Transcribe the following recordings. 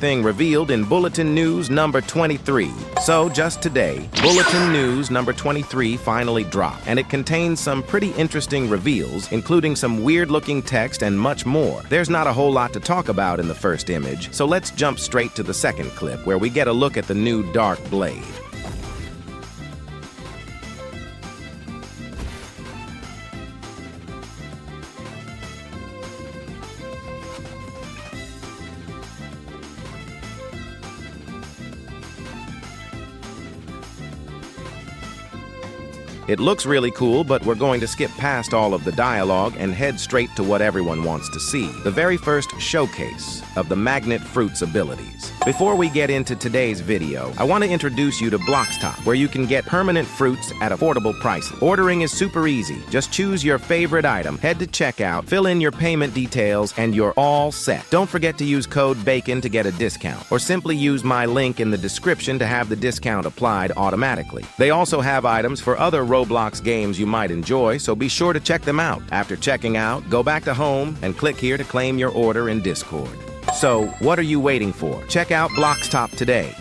thing revealed in Bulletin News number 23. So, just today, Bulletin News number 23 finally dropped, and it contains some pretty interesting reveals, including some weird-looking text and much more. There's not a whole lot to talk about in the first image, so let's jump straight to the second clip, where we get a look at the new Dark Blade. It looks really cool, but we're going to skip past all of the dialogue and head straight to what everyone wants to see, the very first showcase of the magnet fruit's abilities. Before we get into today's video, I want to introduce you to Bloxtop, where you can get permanent fruits at affordable prices. Ordering is super easy. Just choose your favorite item, head to checkout, fill in your payment details, and you're all set. Don't forget to use code BACON to get a discount, or simply use my link in the description to have the discount applied automatically. They also have items for other Roblox games you might enjoy, so be sure to check them out. After checking out, go back to home and click here to claim your order in Discord. So, what are you waiting for? Check out Bloxtop today.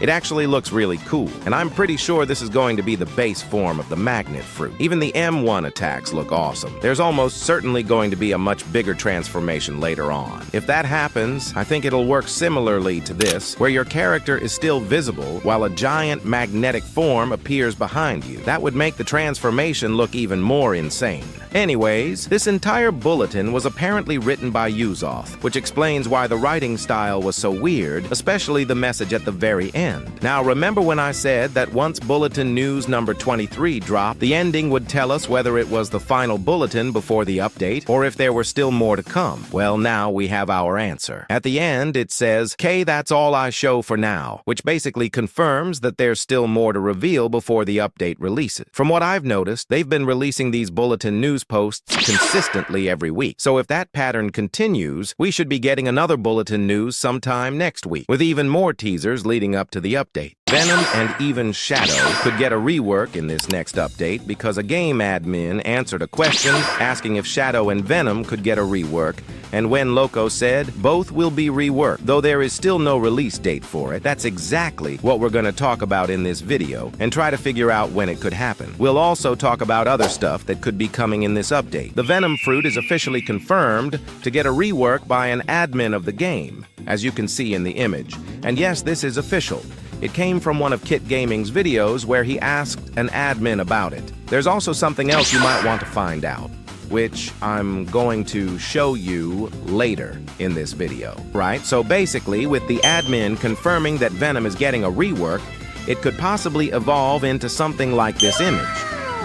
It actually looks really cool, and I'm pretty sure this is going to be the base form of the magnet fruit. Even the M1 attacks look awesome. There's almost certainly going to be a much bigger transformation later on. If that happens, I think it'll work similarly to this, where your character is still visible while a giant magnetic form appears behind you. That would make the transformation look even more insane. Anyways, this entire bulletin was apparently written by Uzoth, which explains why the writing style was so weird, especially the message at the very end. Now, remember when I said that once Bulletin News number 23 dropped, the ending would tell us whether it was the final bulletin before the update or if there were still more to come? Well, now we have our answer. At the end, it says, "Okay, that's all I show for now," which basically confirms that there's still more to reveal before the update releases. From what I've noticed, they've been releasing these Bulletin News posts consistently every week. So if that pattern continues, we should be getting another Bulletin News sometime next week, with even more teasers leading up to the update. Venom and even Shadow could get a rework in this next update because a game admin answered a question asking if Shadow and Venom could get a rework, and when Loco said both will be reworked, though there is still no release date for it. That's exactly what we're going to talk about in this video and try to figure out when it could happen. We'll also talk about other stuff that could be coming in this update. The Venom fruit is officially confirmed to get a rework by an admin of the game, as you can see in the image. And yes, this is official. It came from one of Kit Gaming's videos where he asked an admin about it. There's also something else you might want to find out, which I'm going to show you later in this video, right? So basically, with the admin confirming that Venom is getting a rework, it could possibly evolve into something like this image.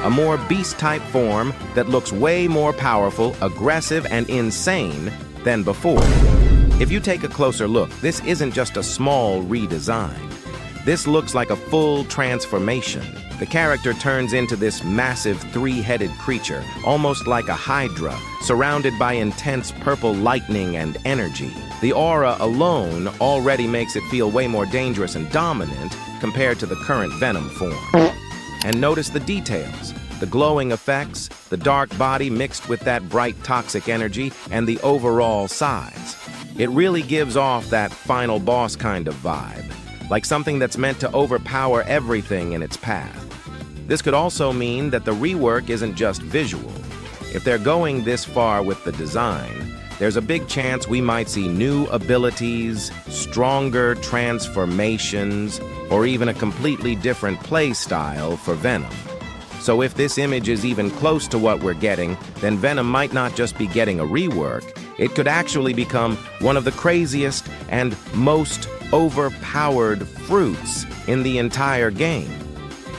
A more beast-type form that looks way more powerful, aggressive, and insane than before. If you take a closer look, this isn't just a small redesign. This looks like a full transformation. The character turns into this massive three-headed creature, almost like a hydra, surrounded by intense purple lightning and energy. The aura alone already makes it feel way more dangerous and dominant compared to the current Venom form. And notice the details. The glowing effects, the dark body mixed with that bright toxic energy, and the overall size. It really gives off that final boss kind of vibe, like something that's meant to overpower everything in its path. This could also mean that the rework isn't just visual. If they're going this far with the design, there's a big chance we might see new abilities, stronger transformations, or even a completely different play style for Venom. So if this image is even close to what we're getting, then Venom might not just be getting a rework, it could actually become one of the craziest and most overpowered fruits in the entire game.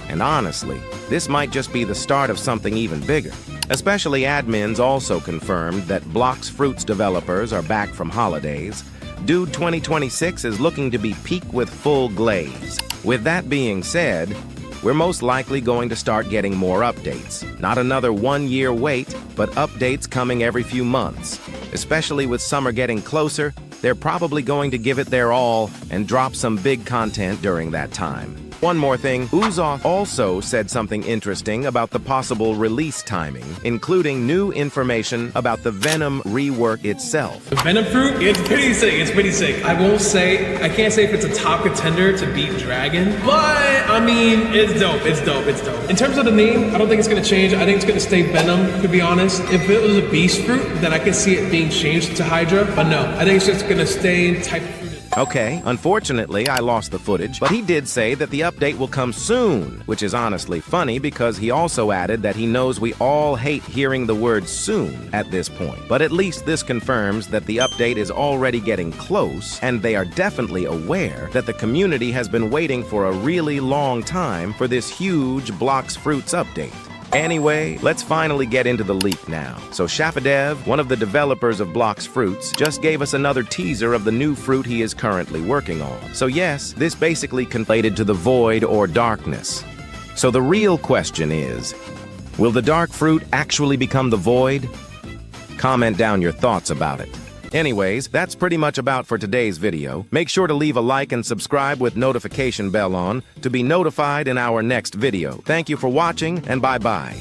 And honestly, this might just be the start of something even bigger. Especially admins also confirmed that Blox Fruits developers are back from holidays. Dude 2026 is looking to be peak with full glaze. With that being said, we're most likely going to start getting more updates. Not another 1-year wait, but updates coming every few months. Especially with summer getting closer, they're probably going to give it their all and drop some big content during that time. One more thing, Uzoff also said something interesting about the possible release timing, including new information about the Venom rework itself. The Venom fruit, it's pretty sick, I won't say, I can't say if it's a top contender to beat Dragon, but I mean, it's dope. In terms of the name, I don't think it's gonna change. I think it's gonna stay Venom, to be honest. If it was a beast fruit, then I could see it being changed to Hydra, but no, I think it's just gonna stay type of fruit. Okay, unfortunately, I lost the footage, but he did say that the update will come soon, which is honestly funny because he also added that he knows we all hate hearing the word soon at this point. But at least this confirms that the update is already getting close, and they are definitely aware that the community has been waiting for a really long time for this huge Blox Fruits update. Anyway, let's finally get into the leak now. So Shafadev, one of the developers of Blox Fruits, just gave us another teaser of the new fruit he is currently working on. So yes, this basically conflated to the void or darkness. So the real question is, will the dark fruit actually become the void? Comment down your thoughts about it. Anyways, that's pretty much about for today's video. Make sure to leave a like and subscribe with notification bell on to be notified in our next video. Thank you for watching, and bye-bye.